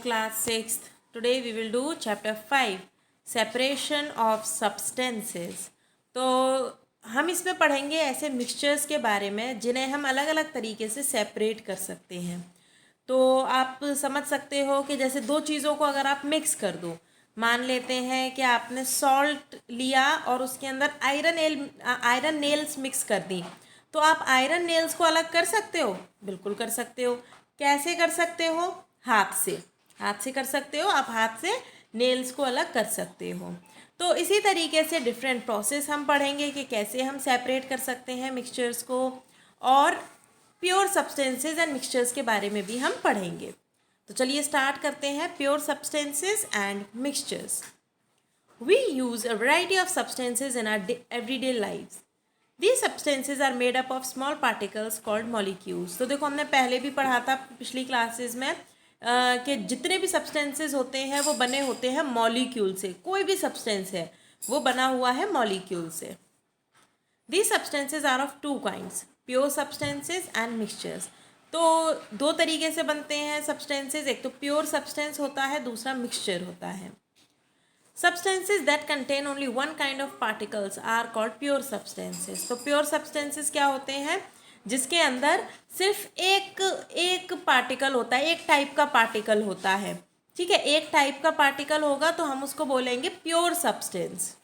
class 6th. Today we will do chapter 5 separation of substances. तो हम इसमें पढ़ेंगे ऐसे मिक्सचर्स के बारे में जिन्हें हम अलग अलग तरीके से सेपरेट कर सकते हैं. तो आप समझ सकते हो कि जैसे दो चीज़ों को अगर आप मिक्स कर दो, मान लेते हैं कि आपने सॉल्ट लिया और उसके अंदर आयरन नेल्स मिक्स कर दी, तो आप आयरन नेल्स को अलग कर सकते हो? बिल्कुल कर सकते हो. कैसे कर सकते हो? हाथ से कर सकते हो. आप हाथ से नेल्स को अलग कर सकते हो. तो इसी तरीके से डिफरेंट प्रोसेस हम पढ़ेंगे कि कैसे हम सेपरेट कर सकते हैं मिक्सचर्स को, और प्योर सब्सटेंसेस एंड मिक्सचर्स के बारे में भी हम पढ़ेंगे. तो चलिए स्टार्ट करते हैं. Pure substances and mixtures. We use a variety of substances in our everyday lives. These substances are made up of small particles called molecules. तो देखो हमने पहले भी पढ़ा था पिछली क्लासेस में कि जितने भी सब्सटेंसेस होते हैं वो बने होते हैं मॉलिक्यूल से. कोई भी सब्सटेंस है वो बना हुआ है मॉलिक्यूल से. These substances are of two kinds, pure substances and mixtures. तो दो तरीके से बनते हैं सब्सटेंसेस. एक तो प्योर सब्सटेंस होता है, दूसरा मिक्सचर होता है. Substances that contain only one kind of particles are called pure substances. तो pure substances क्या होते हैं? जिसके अंदर सिर्फ एक पार्टिकल होता है, एक टाइप का पार्टिकल होता है. ठीक है, एक टाइप का पार्टिकल होगा तो हम उसको बोलेंगे pure substance.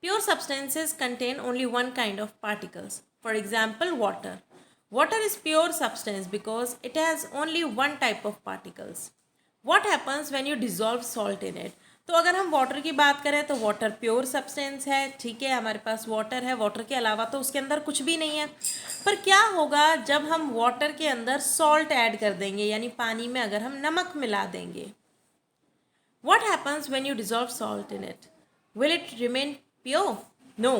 Pure substances contain only one kind of particles. For example, water. Water is pure substance because it has only one type of particles. What happens when you dissolve salt in it? तो अगर हम water की बात करें तो water pure substance है. ठीक है, हमारे पास वाटर है, वाटर के अलावा तो उसके अंदर कुछ भी नहीं है. पर क्या होगा जब हम वाटर के अंदर सॉल्ट ऐड कर देंगे, यानी पानी में अगर हम नमक मिला देंगे? What happens when you dissolve salt in it? Will it remain pure? No.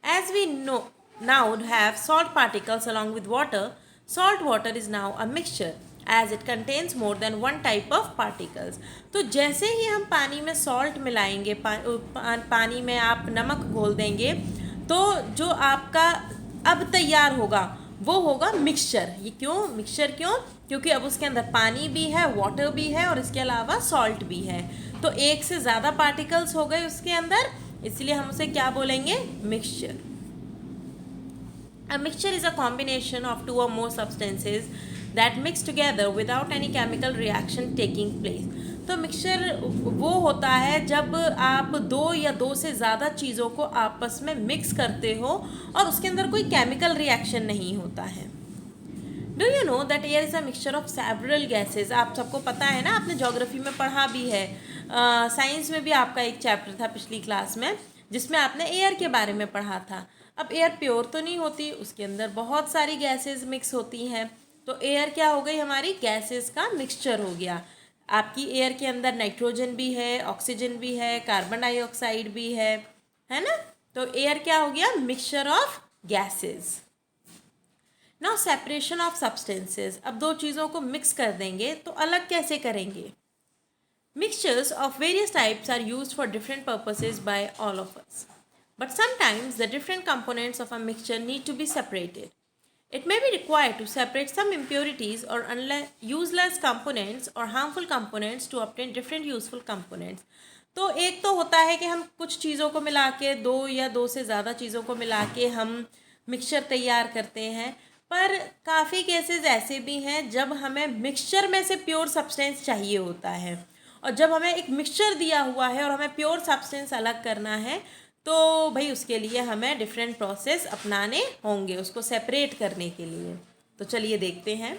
As we know now have salt particles along with water, salt water is now a mixture as it contains more than one type of particles. तो जैसे ही हम पानी में salt मिलाएंगे, पानी में आप नमक घोल देंगे, तो जो आपका अब तैयार होगा वो होगा मिक्सचर. ये क्यों मिक्सचर? क्यों? क्योंकि अब उसके अंदर पानी भी है, वाटर भी है और इसके अलावा सॉल्ट भी है. तो एक से ज़्यादा पार्टिकल्स हो गए उसके अंदर, इसलिए हम उसे क्या बोलेंगे? Mixture. A mixture is a combination of two or more substances that mix together without any chemical reaction taking place. तो मिक्सचर वो होता है जब आप दो या दो से ज़्यादा चीज़ों को आपस में मिक्स करते हो और उसके अंदर कोई केमिकल रिएक्शन नहीं होता है. Do you know that air is a mixture of several gases? आप सबको पता है ना, आपने ज्योग्राफी में पढ़ा भी है. साइंस में भी आपका एक चैप्टर था पिछली क्लास में जिसमें आपने एयर के बारे में पढ़ा था. अब एयर प्योर तो नहीं होती, उसके अंदर बहुत सारी गैसेस मिक्स होती हैं. तो एयर क्या हो गई? हमारी गैसेस का मिक्सचर हो गया. आपकी एयर के अंदर नाइट्रोजन भी है, ऑक्सीजन भी है, कार्बन डाइऑक्साइड भी है ना? तो एयर क्या हो गया? Mixture of gases. Now separation of substances. अब दो चीज़ों को मिक्स कर देंगे तो अलग कैसे करेंगे? Mixtures of various types are used for different purposes by all of us. But sometimes the different components of a mixture need to be separated. It may be required to separate some impurities or useless components or harmful components to obtain different useful components. तो एक तो होता है कि हम कुछ चीज़ों को मिला के, दो या दो से ज़्यादा चीज़ों को मिला के हम मिक्सचर तैयार करते हैं. पर काफ़ी केसेस ऐसे भी हैं जब हमें मिक्सचर में से प्योर सब्सटेंस चाहिए होता है, और जब हमें एक मिक्सचर दिया हुआ है और हमें प्योर सब्सटेंस अलग करना है तो भाई उसके लिए हमें डिफरेंट प्रोसेस अपनाने होंगे उसको सेपरेट करने के लिए. तो चलिए देखते हैं.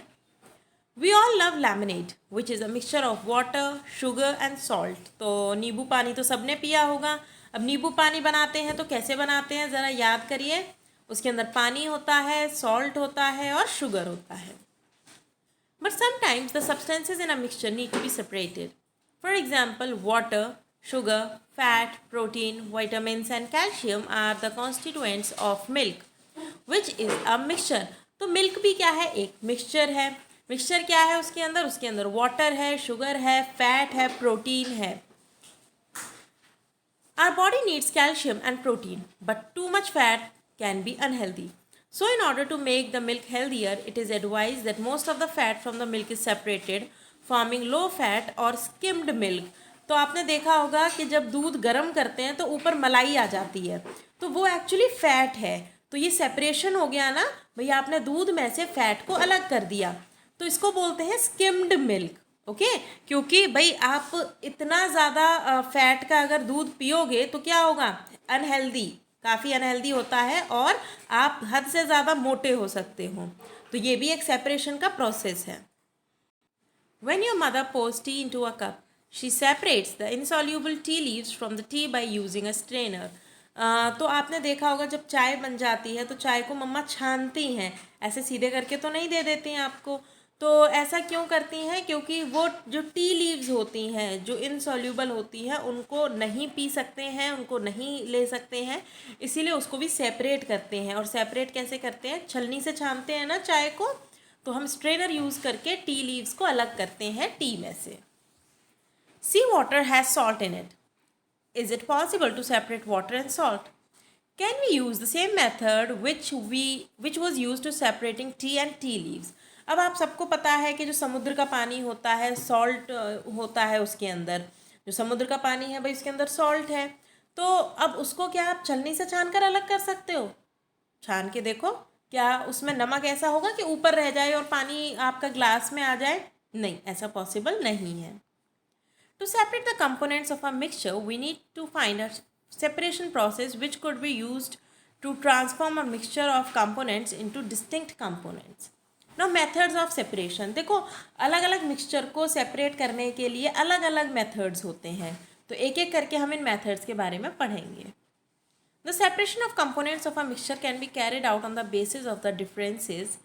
We all love lemonade which is a mixture of water, sugar and salt. तो नींबू पानी तो सबने पिया होगा. अब नींबू पानी बनाते हैं तो कैसे बनाते हैं ज़रा याद करिए. उसके अंदर पानी होता है, सॉल्ट होता है और शुगर होता है. But sometimes the substances in a mixture need to be separated. For example, water, sugar, fat, protein, vitamins and calcium are the constituents of milk, which is a mixture. तो milk भी क्या है? एक mixture है. Mixture क्या है उसके अंदर? उसके अंदर वाटर है, शुगर है, फैट है, प्रोटीन है. Our body needs calcium and protein, but too much fat can be unhealthy. So in order to make the milk healthier, it is advised that most of the fat from the milk is separated forming low fat और skimmed milk. तो आपने देखा होगा कि जब दूध गर्म करते हैं तो ऊपर मलाई आ जाती है, तो वो एक्चुअली फैट है। तो ये सेपरेशन हो गया ना भैया, आपने दूध में से फैट को अलग कर दिया, तो इसको बोलते हैं स्किम्ड मिल्क। ओके, क्योंकि भाई आप इतना ज़्यादा फैट का अगर दूध पियोगे तो क्या होगा, अनहेल्दी, काफ़ी अनहेल्दी होता है और आप हद से ज़्यादा मोटे हो सकते हो। तो ये भी एक सेपरेशन का प्रोसेस है। When your mother pours tea into a cup, she separates the insoluble tea leaves from the tea by using a strainer. तो आपने देखा होगा जब चाय बन जाती है तो चाय को मम्मा छानती हैं, ऐसे सीधे करके तो नहीं दे देती हैं आपको। तो ऐसा क्यों करती हैं, क्योंकि वो जो टी लीव्स होती हैं जो इनसॉल्यूबल होती हैं उनको नहीं पी सकते हैं, उनको नहीं ले सकते हैं, इसीलिए उसको भी सेपरेट करते हैं। और सेपरेट कैसे करते हैं, छलनी से छानते हैं ना चाय को, तो हम स्ट्रेनर यूज़ करके टी लीव्स को अलग करते हैं टी में से। Sea water has salt in it, is it possible to separate water and salt? Can we use the same method which was use to separating tea and tea leaves? अब आप सबको पता है कि जो समुद्र का पानी होता है सॉल्ट होता है उसके अंदर, जो समुद्र का पानी है भाई उसके अंदर सॉल्ट है। तो अब उसको क्या आप छलनी से छान कर अलग कर सकते हो? छान के देखो, क्या उसमें नमक ऐसा होगा कि ऊपर रह जाए और पानी आपका ग्लास में आ जाए? नहीं, ऐसा पॉसिबल नहीं है। To separate the components of a mixture, we need to find a separation process which could be used to transform a mixture of components into distinct components. Now methods of separation, देखो अलग अलग mixture को separate करने के लिए अलग अलग methods होते हैं, तो एक एक करके हम इन मेथड्स के बारे में पढ़ेंगे। The separation of components of a mixture can be carried out on the basis of the differences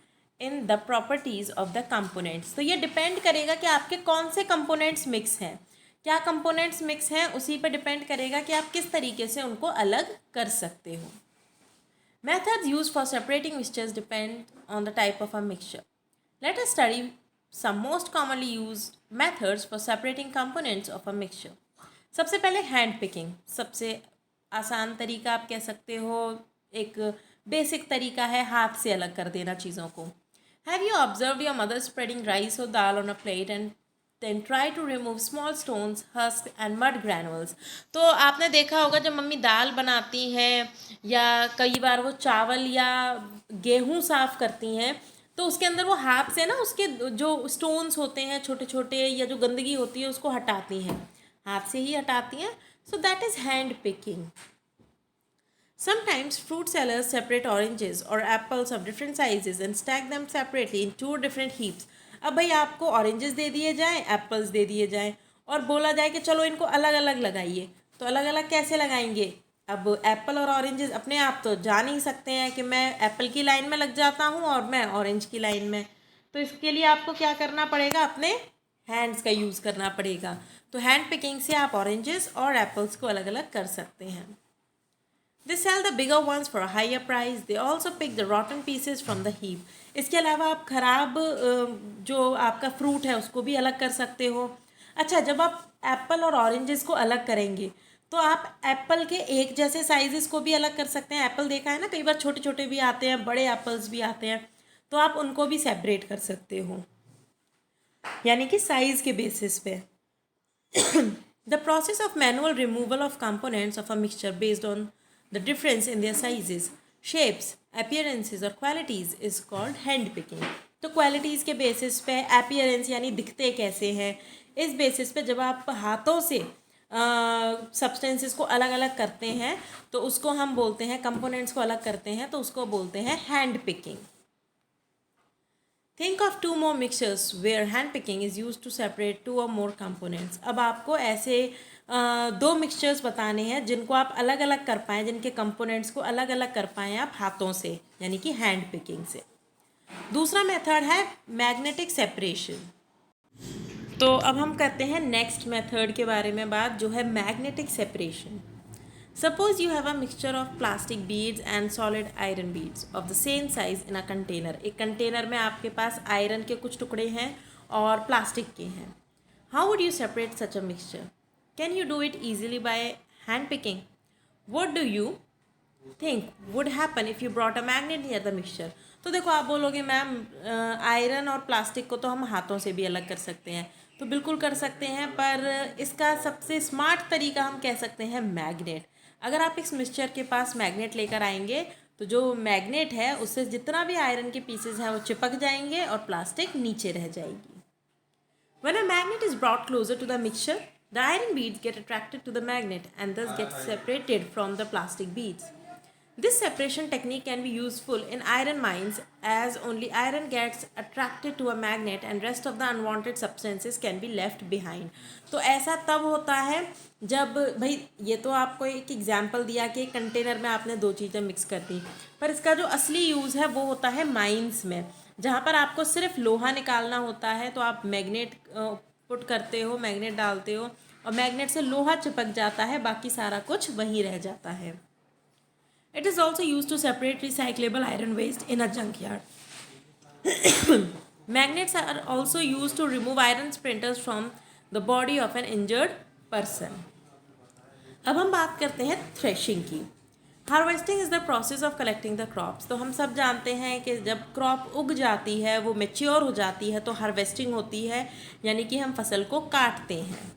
in the properties of the components. तो ये डिपेंड करेगा कि आपके कौन से components मिक्स हैं, क्या कंपोनेंट्स मिक्स हैं, उसी पर डिपेंड करेगा कि आप किस तरीके से उनको अलग कर सकते हो। Methods used for separating mixtures depend on the type of a mixture. Let us study some most commonly used methods for separating components of a mixture. सबसे पहले हैंड पिकिंग, सबसे आसान तरीका आप कह सकते हो, एक बेसिक तरीका है हाथ से अलग कर देना चीज़ों को। Have you observed your mother spreading rice or dal on a plate and then try to remove small stones, husk and mud granules? तो आपने देखा होगा जब मम्मी दाल बनाती हैं या कई बार वो चावल या गेहूँ साफ़ करती हैं तो उसके अंदर वो हाथ से ना उसके जो स्टोन्स होते हैं छोटे छोटे या जो गंदगी होती है उसको हटाती हैं, हाथ से ही हटाती हैं। So that is hand picking. Sometimes fruit sellers separate oranges or apples of different sizes and stack them separately in two different heaps. अब भाई आपको ऑरेंजेस दे दिए जाएं, एप्पल्स दे दिए जाएं और बोला जाए कि चलो इनको अलग अलग लगाइए, तो अलग अलग कैसे लगाएंगे? अब एप्पल और ऑरेंजेस अपने आप तो जा नहीं सकते हैं कि मैं एप्पल की लाइन में लग जाता हूँ और मैं ऑरेंज की लाइन में, तो इसके लिए आपको क्या करना पड़ेगा, अपने हैंड्स का यूज़ करना पड़ेगा। तो हैंड पिकिंग से आप ऑरेंजेस और एप्पल्स को अलग अलग कर सकते हैं। They sell the bigger ones for a higher price. They also pick the rotten pieces from the heap. इसके अलावा आप ख़राब जो आपका फ्रूट है उसको भी अलग कर सकते हो। अच्छा, जब आप एप्पल और ऑरेंजेस को अलग करेंगे तो आप एप्पल के एक जैसे साइजेस को भी अलग कर सकते हैं। एप्पल देखा है ना, कई बार छोटे छोटे भी आते हैं, बड़े एप्पल्स भी आते हैं, तो आप उनको भी सेपरेट कर सकते हो, यानी कि साइज़ के बेसिस पे। The process of manual removal of components of a mixture based on the difference in their sizes, shapes, appearances और qualities is called hand picking. तो qualities के basis पे, appearance यानी दिखते कैसे हैं, इस basis पे जब आप हाथों से substances को अलग अलग करते हैं तो उसको हम बोलते हैं, components को अलग करते हैं तो उसको बोलते हैं hand picking. Think of two more mixtures where hand picking is used to separate two or more components. अब आपको ऐसे दो मिक्सचर्स बताने हैं जिनको आप अलग अलग कर पाएँ, जिनके कंपोनेंट्स को अलग अलग कर पाएँ आप हाथों से, यानी कि हैंड पिकिंग से। दूसरा मेथड है मैग्नेटिक सेपरेशन। तो अब हम करते हैं नेक्स्ट मेथड के बारे में बात, जो है magnetic separation. Suppose you have a mixture of plastic beads and solid iron beads of the same size in a container. एक कंटेनर में आपके पास आयरन के कुछ टुकड़े हैं और प्लास्टिक के हैं। How would you separate such a mixture? Can you do it easily by hand picking? What do you think would happen if you brought a magnet near the mixture? तो देखो आप बोलोगे मैम आयरन और plastic को तो हम हाथों से भी अलग कर सकते हैं, तो बिल्कुल कर सकते हैं, पर इसका सबसे स्मार्ट तरीका हम कह सकते हैं मैग्नेट। अगर आप इस मिक्सचर के पास मैग्नेट लेकर आएंगे तो जो मैग्नेट है उससे जितना भी आयरन के पीसेस हैं वो चिपक जाएंगे और प्लास्टिक नीचे रह जाएगी। When a magnet is brought closer to the mixture, the iron beads get attracted to the magnet and thus get separated from the plastic beads. This separation technique can be useful in iron mines as only iron gets attracted to a magnet and rest of the unwanted substances can be left behind. तो ऐसा तब होता है जब भाई, ये तो आपको एक एग्जांपल दिया कि एक कंटेनर में आपने दो चीज़ें मिक्स कर दी, पर इसका जो असली यूज़ है वो होता है माइंस में, जहाँ पर आपको सिर्फ लोहा निकालना होता है। तो आप मैग्नेट पुट करते हो, मैग्नेट डालते हो और मैग्नेट से लोहा चिपक जाता है, बाकी सारा कुछ वहीं रह जाता है। It is also used to separate recyclable iron waste in a junkyard. Magnets are also used to remove iron splinters from the body of an injured person. अब हम बात करते हैं थ्रेशिंग की। Harvesting is the process of collecting the crops. तो हम सब जानते हैं कि जब क्रॉप उग जाती है, वो मेच्योर हो जाती है, तो हार्वेस्टिंग होती है, यानी कि हम फसल को काटते हैं।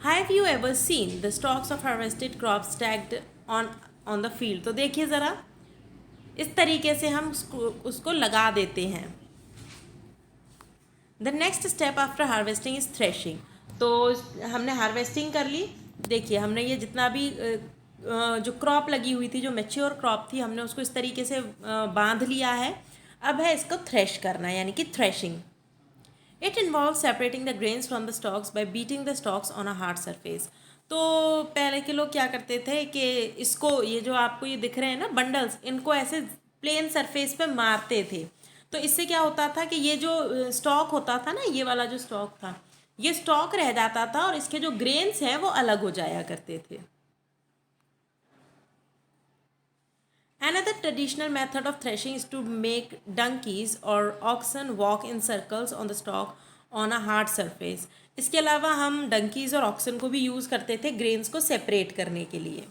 Have you ever seen the stalks of harvested crops stacked on the field? तो देखिए ज़रा, इस तरीके से हम उसको लगा देते हैं। The next step after harvesting is threshing. तो हमने हार्वेस्टिंग कर ली, देखिए हमने ये जितना भी जो क्रॉप लगी हुई थी, जो मैच्योर क्रॉप थी, हमने उसको इस तरीके से बांध लिया है। अब है इसको थ्रेश करना, यानी कि threshing. It involves separating the grains from the stalks by beating the stalks on a hard surface. तो पहले के लोग क्या करते थे कि इसको, ये जो आपको ये दिख रहे हैं ना बंडल्स, इनको ऐसे प्लेन सरफेस पे मारते थे। तो इससे क्या होता था कि ये जो स्टॉक होता था ना, ये वाला जो स्टॉक था, ये स्टॉक रह जाता था और इसके जो ग्रेन्स हैं वो अलग हो जाया करते थे। Another traditional method of threshing is to make donkeys or oxen walk in circles on the stalk on a hard surface. इसके अलावा हम donkeys और oxen को भी यूज़ करते थे ग्रेन्स को सेपरेट करने के लिए।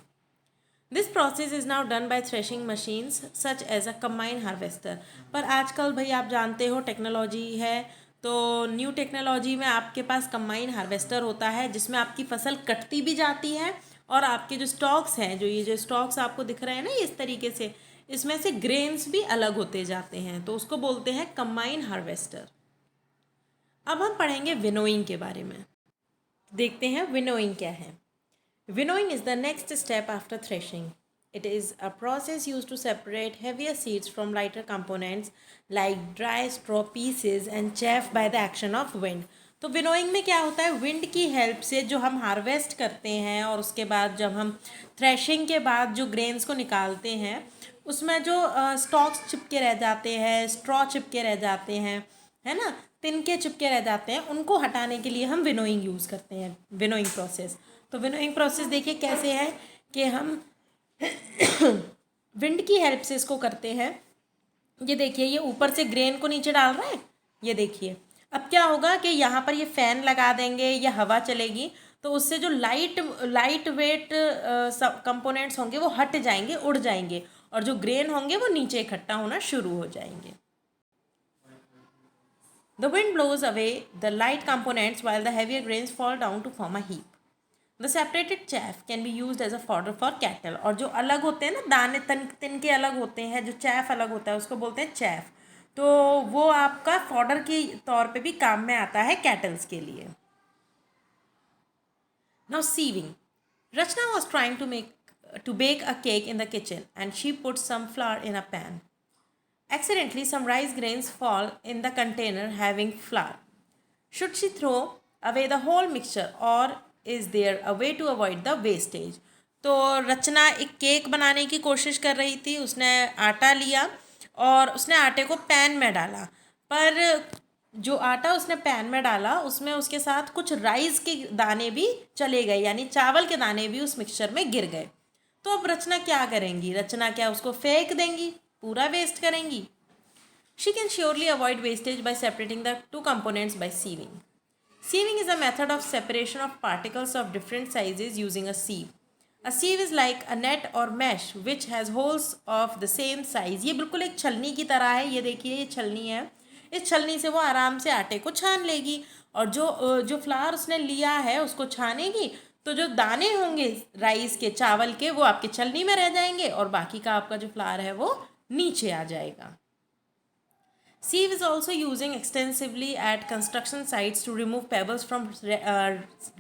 This process is now done by threshing machines such as a combine harvester. पर आजकल भाई आप जानते हो टेक्नोलॉजी है, तो न्यू टेक्नोलॉजी में आपके पास कंबाइन हार्वेस्टर होता है, जिसमें आपकी फसल कटती भी जाती है और आपके जो स्टॉक्स हैं, ये जो स्टॉक्स आपको दिख रहे हैं ना, इस तरीके से इसमें से ग्रेन्स भी अलग होते जाते हैं, तो उसको बोलते हैं कंबाइन हार्वेस्टर। अब हम पढ़ेंगे विनोइंग के बारे में। देखते हैं विनोइंग क्या है। Winnowing is the next step after threshing. It is a process used to separate heavier seeds from lighter components like dry straw pieces and chaff by the action of wind. तो winnowing में क्या होता है, wind की help से जो हम harvest करते हैं और उसके बाद जब हम थ्रेशिंग के बाद जो ग्रेन्स को निकालते हैं, उसमें जो स्टॉक्स चिपके रह जाते हैं, स्ट्रॉ चिपके रह जाते हैं, है ना, तिनके चिपके रह जाते हैं, उनको हटाने के लिए हम विनोइंग यूज़ करते हैं, विनोइंग प्रोसेस। तो विनोइंग प्रोसेस देखिए कैसे है कि हम विंड की हेल्प से इसको करते हैं। ये देखिए, ये ऊपर से ग्रेन को नीचे डाल रहा है, ये देखिए। अब क्या होगा कि यहाँ पर ये फ़ैन लगा देंगे या हवा चलेगी, तो उससे जो लाइट वेट कंपोनेंट्स होंगे वो हट जाएंगे, उड़ जाएंगे, और जो ग्रेन होंगे वो नीचे इकट्ठा होना शुरू हो जाएंगे। The wind blows away the light components while the heavier grains fall down to form a heap. The separated chaff can be used as a fodder for cattle. और जो अलग होते हैं ना दाने, तिनके अलग होते हैं, जो chaff अलग होता है उसको बोलते हैं chaff। तो वो आपका फॉडर के तौर पे भी काम में आता है कैटल्स के लिए। Now sieving. Rachna was trying to bake a cake in the kitchen and she put some flour in a pan. Accidentally, some rice grains fall in the container having flour. Should she throw away the whole mixture or is there a way to avoid the wastage? तो रचना एक cake बनाने की कोशिश कर रही थी। उसने आटा लिया और उसने आटे को पैन में डाला, पर जो आटा उसने पैन में डाला उसमें उसके साथ कुछ राइस के दाने भी चले गए, यानी चावल के दाने भी उस मिक्सचर में गिर गए। तो अब रचना क्या करेंगी? रचना क्या उसको फेंक देंगी, पूरा वेस्ट करेंगी? She can surely avoid wastage by separating the two components by sieving. Sieving is a method of separation of particles of different sizes using a sieve. A sieve is like a net or mesh which has holes of the same size. ये बिल्कुल एक छलनी की तरह है। ये देखिए, ये छलनी है। इस छलनी से वो आराम से आटे को छान लेगी और जो फ्लावर उसने लिया है उसको छानेगी तो जो दाने होंगे राइस के, चावल के, वो आपके छलनी में रह जाएंगे और बाकी का आपका जो फ्लावर है वो नीचे आ जाएगा. Sieve is also using extensively at construction sites to remove pebbles from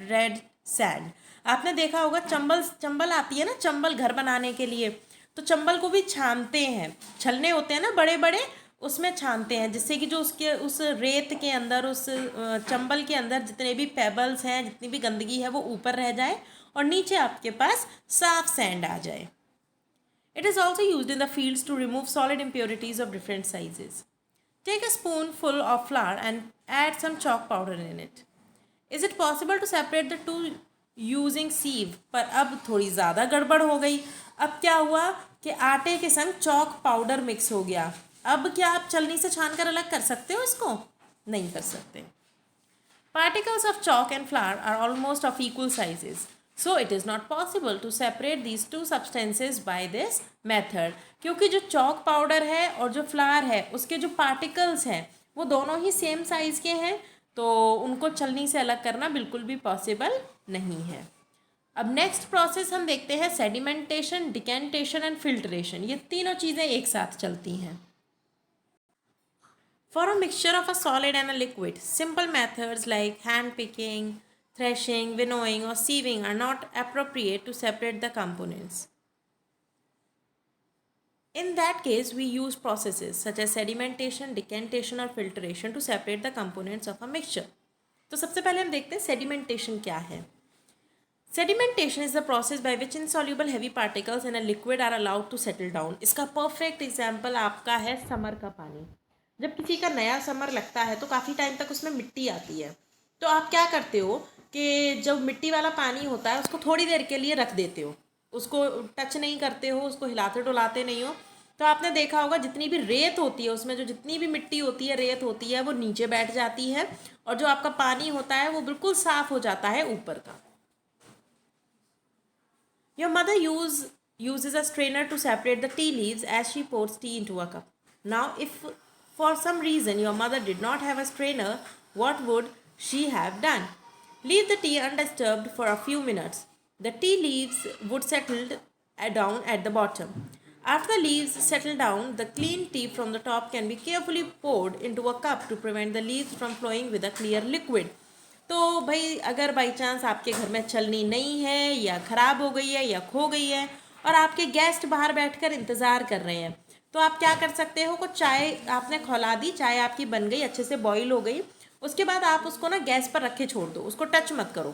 red sand. आपने देखा होगा चंबल आती है ना, चंबल घर बनाने के लिए, तो चंबल को भी छानते हैं, छलने होते हैं ना बड़े बड़े, उसमें छानते हैं जिससे कि जो उसके उस रेत के अंदर, उस चंबल के अंदर जितने भी पेबल्स हैं, जितनी भी गंदगी है वो ऊपर रह जाए और नीचे आपके पास साफ सैंड आ जाए. It is also used in the fields to remove solid impurities of different sizes. Take a spoonful of flour and add some chalk powder in it. Is it possible to separate the two using sieve? पर अब थोड़ी ज़्यादा गड़बड़ हो गई. अब क्या हुआ कि आटे के संग चॉक पाउडर मिक्स हो गया. अब क्या आप छलनी से छान कर अलग कर सकते हो इसको? नहीं कर सकते. Particles of chalk and flour are almost of equal sizes. So it is not possible to separate these two substances by this method. क्योंकि जो चॉक पाउडर है और जो फ्लावर है उसके जो पार्टिकल्स हैं वो दोनों ही सेम साइज़ के हैं, तो उनको छलनी से अलग करना बिल्कुल भी पॉसिबल नहीं है. अब नेक्स्ट प्रोसेस हम देखते हैं सेडिमेंटेशन, डिकेंटेशन एंड फिल्ट्रेशन. ये तीनों चीज़ें एक साथ चलती हैं. For a mixture of a solid and a liquid, simple methods like hand picking, threshing, winnowing or sieving are not appropriate to separate the components. In that case, we use processes such as sedimentation, decantation or filtration to separate the components of a mixture. तो सबसे पहले हम देखते हैं sedimentation क्या है. Sedimentation is the process by which insoluble heavy particles in a liquid are allowed to settle down. इसका perfect example आपका है समर का पानी. जब किसी का नया समर लगता है तो काफ़ी टाइम तक उसमें मिट्टी आती है, तो आप क्या करते हो कि जब मिट्टी वाला पानी होता है उसको थोड़ी देर के लिए रख देते हो, उसको टच नहीं करते हो, उसको हिलाते डुलाते नहीं हो. तो आपने देखा होगा जितनी भी रेत होती है उसमें, जो जितनी भी मिट्टी होती है, रेत होती है, वो नीचे बैठ जाती है और जो आपका पानी होता है वो बिल्कुल साफ हो जाता है ऊपर का. Your mother uses a strainer to separate the tea leaves as she pours tea into a cup. Now, if for some reason your mother did not have a strainer, what would she have done? Leave the tea undisturbed for a few minutes. The tea leaves would settle down at the bottom. After the leaves settle down, the clean tea from the top can be carefully poured into a cup to prevent the leaves from flowing with a clear liquid. तो भाई अगर by chance आपके घर में छलनी नहीं है या ख़राब हो गई है या खो गई है और आपके गेस्ट बाहर बैठकर इंतज़ार कर रहे हैं, तो आप क्या कर सकते हो, कुछ चाय आपने खौला दी, चाय आपकी बन गई, अच्छे से बॉईल हो गई, उसके बाद आप उसको ना गैस पर रखे छोड़ दो, उसको टच मत करो.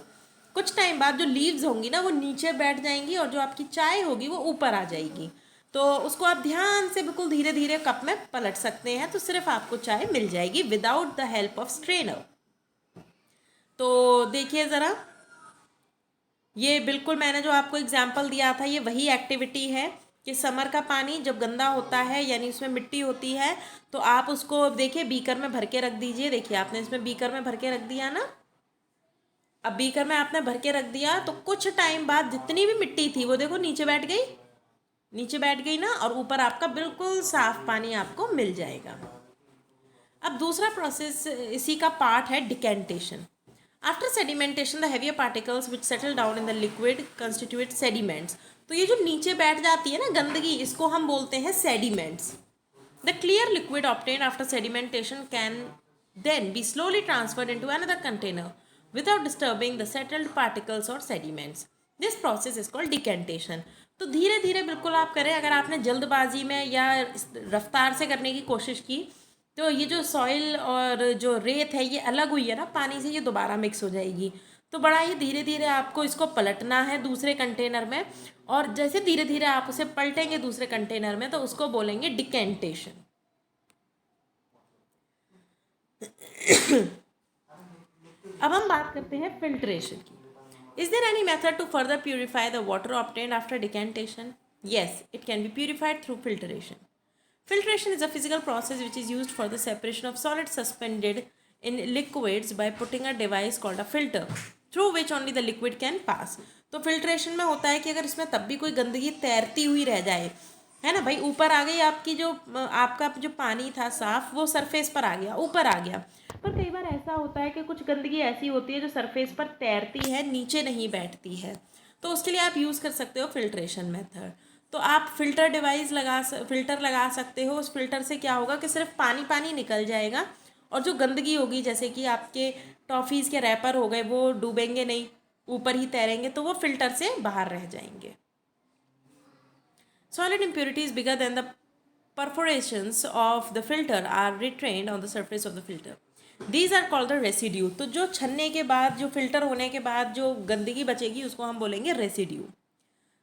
कुछ टाइम बाद जो लीव्स होंगी ना वो नीचे बैठ जाएंगी और जो आपकी चाय होगी वो ऊपर आ जाएगी. तो उसको आप ध्यान से बिल्कुल धीरे धीरे कप में पलट सकते हैं, तो सिर्फ आपको चाय मिल जाएगी without the help of strainer. तो देखिए ज़रा, ये बिल्कुल मैंने जो आपको एग्जाम्पल दिया था ये वही एक्टिविटी है कि समर का पानी जब गंदा होता है यानी उसमें मिट्टी होती है तो आप उसको देखिए बीकर में भर के रख दीजिए. देखिए आपने इसमें बीकर में भर के रख दिया ना, अब बीकर में आपने भर के रख दिया तो कुछ टाइम बाद जितनी भी मिट्टी थी वो देखो नीचे बैठ गई, नीचे बैठ गई ना, और ऊपर आपका बिल्कुल साफ पानी आपको मिल जाएगा. अब दूसरा प्रोसेस इसी का पार्ट है decantation. After sedimentation, the heavier particles which settle down in the liquid constitute sediments. तो ये जो नीचे बैठ जाती है ना गंदगी, इसको हम बोलते हैं sediments. The clear liquid obtained after sedimentation can then be slowly transferred into another container without disturbing the settled particles or sediments. This process is called decantation. तो धीरे धीरे बिल्कुल आप करें. अगर आपने जल्दबाजी में या रफ्तार से करने की कोशिश की तो ये जो सॉइल और जो रेत है ये अलग हुई है ना पानी से, ये दोबारा मिक्स हो जाएगी. तो बड़ा ही धीरे धीरे आपको इसको पलटना है दूसरे कंटेनर में, और जैसे धीरे धीरे आप उसे पलटेंगे दूसरे कंटेनर में तो उसको बोलेंगे डिकेंटेशन. अब हम बात करते हैं फिल्ट्रेशन की. Is there any method to further purify the water obtained after decantation? Yes, it can be purified through filtration. Filtration is a physical process which is used for the separation of solids suspended in liquids by putting a device called a filter through which only the liquid can pass. तो filtration में होता है कि अगर इसमें तब भी कोई गंदगी तैरती हुई रह जाए है ना भाई, ऊपर आ गई आपकी जो आपका जो पानी था साफ, वो सरफेस पर आ गया, ऊपर आ गया। पर कई बार ऐसा होता है कि कुछ गंदगी ऐसी होती है जो सरफेस पर तैरती है, नीचे नहीं बैठती है, तो उसके लिए आप यूज़ कर सकते हो फिल्ट्रेशन मेथड। तो आप फिल्टर लगा सकते हो। उस फिल्टर से क्या होगा कि सिर्फ पानी पानी निकल जाएगा, और जो गंदगी होगी जैसे कि आपके टॉफ़ीज़ के रैपर हो गए, वो डूबेंगे नहीं, ऊपर ही तैरेंगे, तो वो फिल्टर से बाहर रह जाएंगे। Solid impurities bigger than the perforations of the filter are retained on the surface of the filter. These are called the residue. तो जो छन्ने के बाद, जो फिल्टर होने के बाद जो गंदगी बचेगी, उसको हम बोलेंगे residue.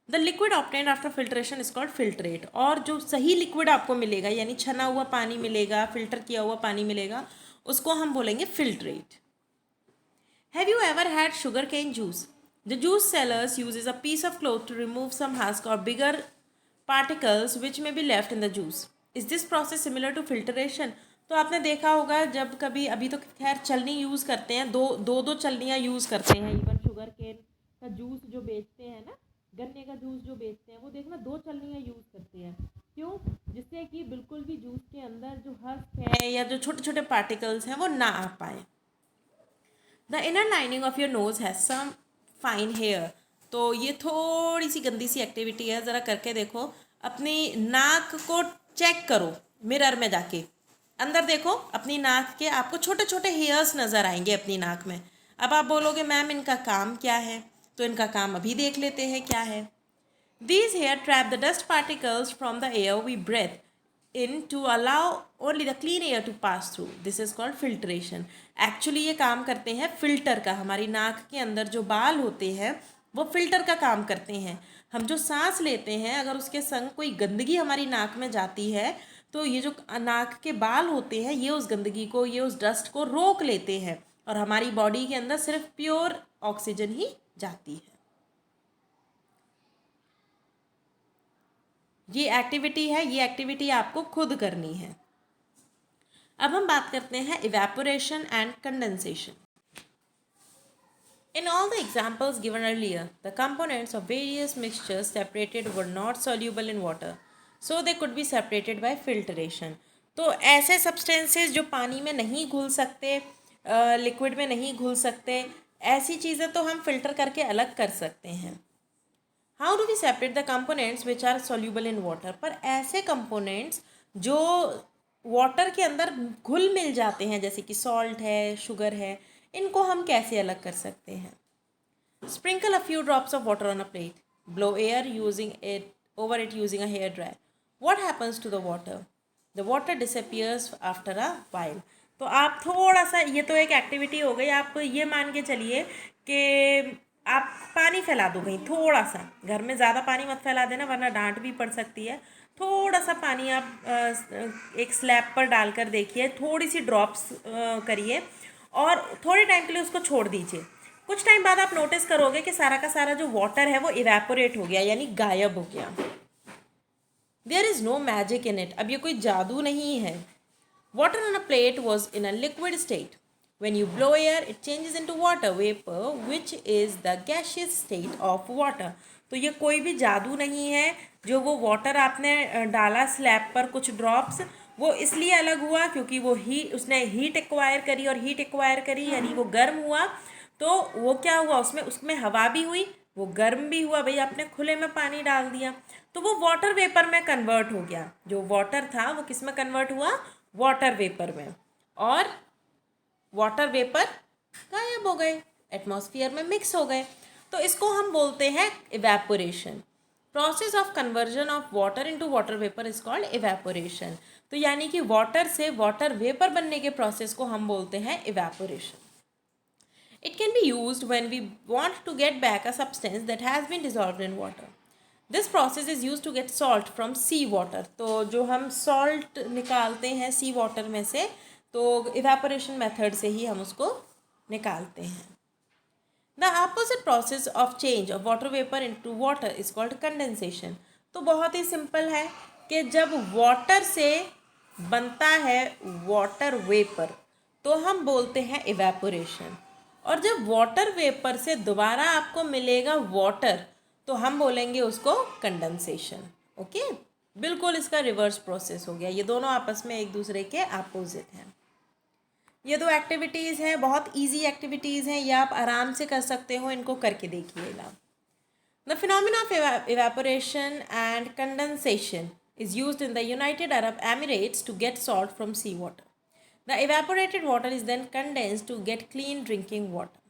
The liquid obtained after filtration is called filtrate. और जो सही लिक्विड आपको मिलेगा, यानी छना हुआ पानी मिलेगा, फिल्टर किया हुआ पानी मिलेगा, उसको हम बोलेंगे filtrate. Have you ever had sugarcane juice? The juice sellers uses a piece of cloth to remove some husk or bigger particles which may be left in the juice. Is this process similar to filtration? तो आपने देखा होगा जब कभी, अभी तो खैर चलनी यूज़ करते हैं, दो चलनियाँ यूज़ करते हैं। इवन शुगर केन का जूस जो बेचते हैं ना, गन्ने का जूस जो बेचते हैं, वो देखना 2 चलनियाँ यूज़ करते हैं। क्यों? जिससे कि बिल्कुल भी जूस के अंदर जो हस्क है या जो छोटे छोटे पार्टिकल्स हैं वो ना आ पाए। The inner lining of your nose has some fine hair. तो ये थोड़ी सी गंदी सी एक्टिविटी है, ज़रा करके देखो। अपनी नाक को चेक करो मिरर में जाके, अंदर देखो अपनी नाक के, आपको छोटे छोटे हेयर्स नज़र आएंगे अपनी नाक में। अब आप बोलोगे मैम इनका काम क्या है, तो इनका काम अभी देख लेते हैं क्या है। These hair trap the dust particles from the air we breathe in to allow only the clean air to pass through. This is called filtration. Actually ये काम करते हैं फिल्टर का। हमारी नाक के अंदर जो बाल होते हैं वो फिल्टर का काम करते हैं। हम जो सांस लेते हैं, अगर उसके संग कोई गंदगी हमारी नाक में जाती है, तो ये जो नाक के बाल होते हैं, ये उस गंदगी को, ये उस डस्ट को रोक लेते हैं, और हमारी बॉडी के अंदर सिर्फ प्योर ऑक्सीजन ही जाती है। ये एक्टिविटी है, ये एक्टिविटी आपको खुद करनी है। अब हम बात करते हैं evaporation and condensation. In all the examples given earlier, the components of various mixtures separated were not soluble in water, so they could be separated by filtration. तो ऐसे सब्सटेंसेस जो पानी में नहीं घुल सकते, लिक्विड में नहीं घुल सकते, ऐसी चीज़ें तो हम फिल्टर करके अलग कर सकते हैं। How do we separate the components which are soluble in water? पर ऐसे कंपोनेंट्स जो वाटर के अंदर घुल मिल जाते हैं, जैसे कि सॉल्ट है, शुगर है, इनको हम कैसे अलग कर सकते हैं? Sprinkle a few drops of water on a plate, blow air using it over it using a hair dryer, what happens to the water? The water disappears after a while. तो आप थोड़ा सा, ये तो एक एक्टिविटी हो गई, आप ये मान के चलिए कि आप पानी फैला दो कहीं, थोड़ा सा। घर में ज़्यादा पानी मत फैला देना वरना डांट भी पड़ सकती है। थोड़ा सा पानी आप एक स्लैब पर डालकर देखिए, थोड़ी सी ड्रॉप्स करिए और थोड़े टाइम के लिए उसको छोड़ दीजिए। कुछ टाइम बाद आप नोटिस करोगे कि सारा का सारा जो वाटर है वो इवेपोरेट हो गया, यानी गायब हो गया। There is no magic in it. अब ये कोई जादू नहीं है। Water on a plate was in a liquid state. When you blow air, it changes into water vapor, which is the gaseous state of water. तो ये कोई भी जादू नहीं है। जो वो वाटर आपने डाला स्लैब पर कुछ ड्रॉप्स, वो इसलिए अलग हुआ क्योंकि वो उसने हीट एक्वायर करी, और हीट एक्वायर करी यानी वो गर्म हुआ। तो वो क्या हुआ, उसमें हवा भी हुई, वो गर्म भी हुआ। भाई आपने खुले में पानी डाल दिया तो वो वाटर वेपर में कन्वर्ट हो गया। जो वाटर था वो किस में कन्वर्ट हुआ? वाटर वेपर में। और वाटर वेपर गायब हो गए, एटमॉस्फेयर में मिक्स हो गए। तो इसको हम बोलते हैं evaporation. Process of conversion of water into water vapour is called evaporation. तो यानी कि वाटर से वाटर वेपर बनने के प्रोसेस को हम बोलते हैं evaporation. It can be used when we want to get back a substance that has been dissolved in water. This process is used to get salt from sea water. तो जो हम salt निकालते हैं sea water में से, तो evaporation method से ही हम उसको निकालते हैं। The opposite process of change of water vapor into water is called condensation. तो बहुत ही simple है कि जब water से बनता है water vapor तो हम बोलते हैं evaporation, और जब वाटर वेपर से दोबारा आपको मिलेगा वाटर तो हम बोलेंगे उसको कंडेंसेशन। ओके। बिल्कुल इसका रिवर्स प्रोसेस हो गया। ये दोनों आपस में एक दूसरे के अपोजिट हैं। ये दो एक्टिविटीज़ हैं, बहुत इजी एक्टिविटीज़ हैं, ये आप आराम से कर सकते हो, इनको करके देखिएगा। The phenomena of evaporation and condensation is used in the United Arab Emirates to get salt from seawater. The evaporated water is then condensed to get clean drinking water.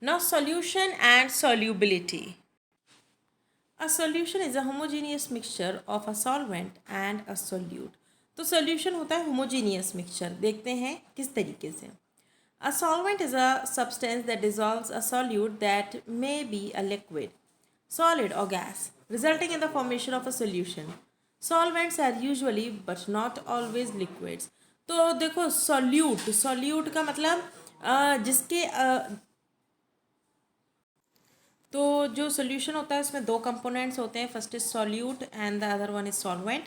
Now, solution and solubility. A solution is a homogeneous mixture of a solvent and a solute. तो solution होता है homogeneous mixture। देखते हैं किस तरीके से। A solvent is a substance that dissolves a solute that may be a liquid, solid or gas, resulting in the formation of a solution. Solvents are usually but not always liquids. तो देखो solute का मतलब जिसके तो जो solution होता है उसमें दो कंपोनेंट्स होते हैं, first is solute and the other one is solvent.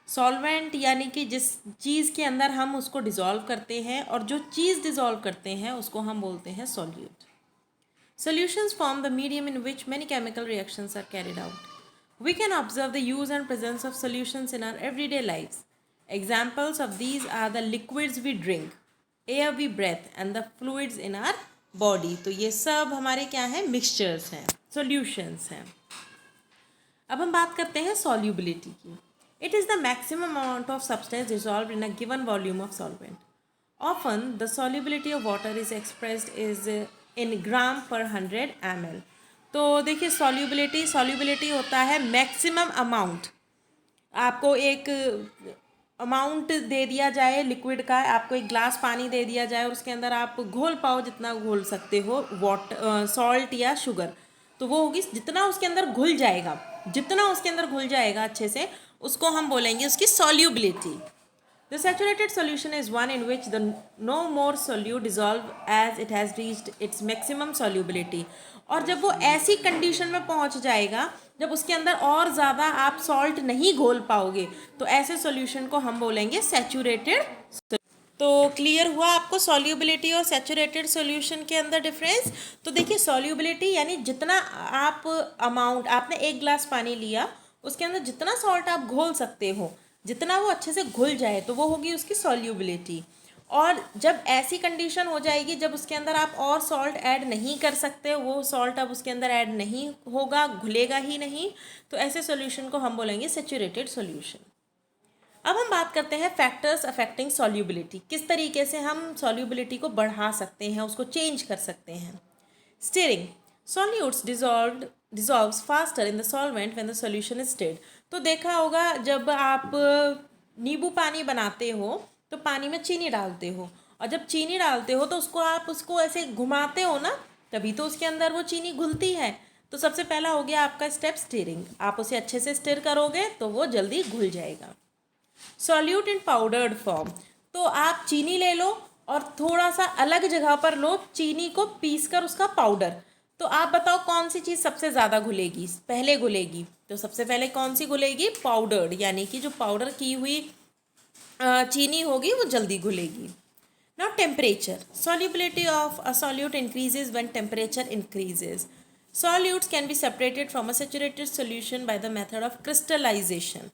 Solvent यानी कि जिस चीज़ के अंदर हम उसको डिज़ोल्व करते हैं, और जो चीज़ डिज़ोल्व करते हैं उसको हम बोलते हैं solute. Solutions form the medium in which many chemical reactions are carried out. We can observe the use and presence of solutions in our everyday lives. Examples of these are the liquids we drink, air we breathe, and the fluids in our body. तो ये सब हमारे क्या हैं? Mixtures हैं, solutions हैं। अब हम बात करते हैं solubility की। It is the maximum amount of substance dissolved in a given volume of solvent. Often, the solubility of water is expressed is in gram per 100 ml. तो देखिए सॉल्युबिलिटी होता है मैक्सिमम अमाउंट। आपको एक अमाउंट दे दिया जाए liquid का, आपको एक ग्लास पानी दे दिया जाए और उसके अंदर आप घोल पाओ जितना घोल सकते हो सॉल्ट या शुगर, तो वो होगी जितना उसके अंदर घुल जाएगा, जितना उसके अंदर घुल जाएगा अच्छे से, उसको हम बोलेंगे उसकी solubility. The saturated solution is one in which the no more solute dissolve as it has reached its maximum solubility. और जब वो ऐसी कंडीशन में पहुंच जाएगा जब उसके अंदर और ज़्यादा आप सॉल्ट नहीं घोल पाओगे, तो ऐसे सॉल्यूशन को हम बोलेंगे सैचुरेटेड। तो क्लियर हुआ आपको सॉल्युबिलिटी और सैचुरेटेड सॉल्यूशन के अंदर डिफरेंस। तो देखिए सॉल्युबिलिटी यानी जितना आप अमाउंट, आपने एक ग्लास पानी लिया, उसके अंदर जितना सॉल्ट आप घोल सकते हो, जितना वो अच्छे से घुल जाए, तो वो होगी उसकी सॉल्युबिलिटी। और जब ऐसी कंडीशन हो जाएगी जब उसके अंदर आप और सॉल्ट ऐड नहीं कर सकते, वो सॉल्ट अब उसके अंदर ऐड नहीं होगा, घुलेगा ही नहीं, तो ऐसे सॉल्यूशन को हम बोलेंगे सैचुरेटेड सॉल्यूशन। अब हम बात करते हैं फैक्टर्स अफेक्टिंग सॉल्युबिलिटी। किस तरीके से हम सॉल्युबिलिटी को बढ़ा सकते हैं, उसको चेंज कर सकते हैं। Steering solutes dissolves faster in the solvent when the solution is stirred. तो देखा होगा जब आप नींबू पानी बनाते हो तो पानी में चीनी डालते हो, और जब चीनी डालते हो तो उसको ऐसे घुमाते हो ना, तभी तो उसके अंदर वो चीनी घुलती है। तो सबसे पहला हो गया आपका स्टेप स्टीयरिंग। आप उसे अच्छे से स्टिर करोगे तो वो जल्दी घुल जाएगा। सॉल्यूट इन पाउडर्ड फॉर्म, तो आप चीनी ले लो और थोड़ा सा अलग जगह पर लो, चीनी को पीस कर उसका पाउडर। तो आप बताओ कौन सी चीज़ सबसे ज़्यादा घुलेगी, पहले घुलेगी? तो सबसे पहले कौन सी घुलेगी? पाउडर्ड, यानी कि जो पाउडर की हुई चीनी होगी वो जल्दी घुलेगी। Now temperature solubility of a solute increases when temperature increases. Solutes can be separated from a saturated solution by the method of crystallization.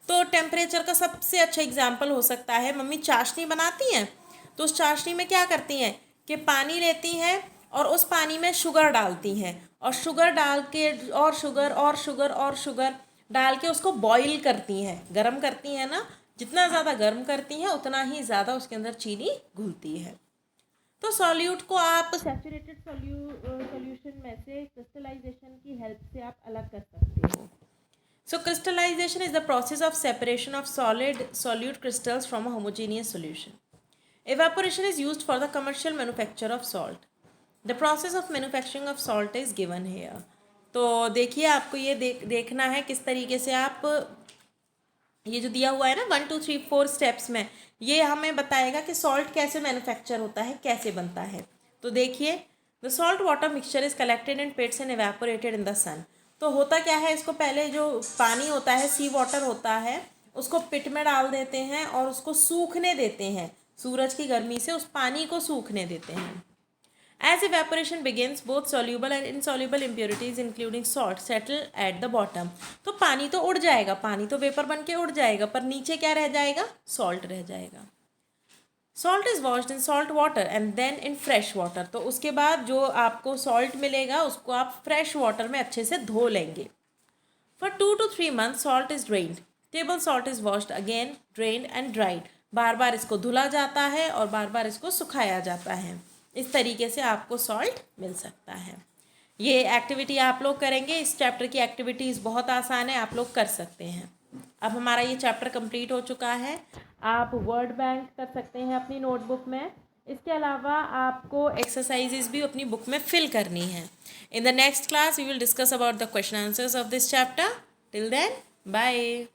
तो टेम्परेचर का सबसे अच्छा एग्जाम्पल हो सकता है, मम्मी चाशनी बनाती हैं तो उस चाशनी में क्या करती हैं कि पानी लेती हैं और उस पानी में शुगर डालती हैं, और शुगर डाल के और शुगर और शुगर और शुगर डाल के उसको बॉईल करती हैं, गर्म करती हैं ना। जितना ज़्यादा गर्म करती हैं उतना ही ज़्यादा उसके अंदर चीनी घुलती है। तो सॉल्यूट को आप सैचुरेटेड सॉल्यूशन में से क्रिस्टलाइजेशन की हेल्प से आप अलग कर सकते हो। So crystallization is the process of separation of solid solute crystals from a homogeneous solution. Evaporation is used for the commercial manufacture of salt. The process of manufacturing of salt is given here. तो देखिए आपको ये देखना है किस तरीके से आप, ये जो दिया हुआ है ना 1 2 3 4 स्टेप्स में, ये हमें बताएगा कि सॉल्ट कैसे मैन्युफैक्चर होता है, कैसे बनता है। तो देखिए the salt water mixture is collected in pits and evaporated in the sun. तो होता क्या है, इसको पहले जो पानी होता है, सी वाटर होता है, उसको पिट में डाल देते हैं और उसको सूखने देते हैं, सूरज की गर्मी से उस पानी को सूखने देते हैं। As evaporation begins, both soluble and insoluble impurities including salt settle at the bottom. तो पानी तो उड़ जाएगा, पानी तो वेपर बन के उड़ जाएगा, पर नीचे क्या रह जाएगा? सॉल्ट रह जाएगा. Salt is washed in salt water and then in fresh water. तो उसके बाद जो आपको सॉल्ट मिलेगा उसको आप फ्रेश वाटर में अच्छे से धो लेंगे. For 2 to 3 months, salt is drained. Table salt is washed again, drained and dried. बार बार इसको धुला जाता है और बार बार इसको सुखाया जाता है. इस तरीके से आपको सॉल्ट मिल सकता है. ये एक्टिविटी आप लोग करेंगे. इस चैप्टर की एक्टिविटीज़ बहुत आसान है, आप लोग कर सकते हैं. अब हमारा ये चैप्टर कंप्लीट हो चुका है. आप वर्ड बैंक कर सकते हैं अपनी नोटबुक में. इसके अलावा आपको एक्सरसाइजेज भी अपनी बुक में फिल करनी है. In the next class, we will discuss about the question answers of this chapter. Till then, bye.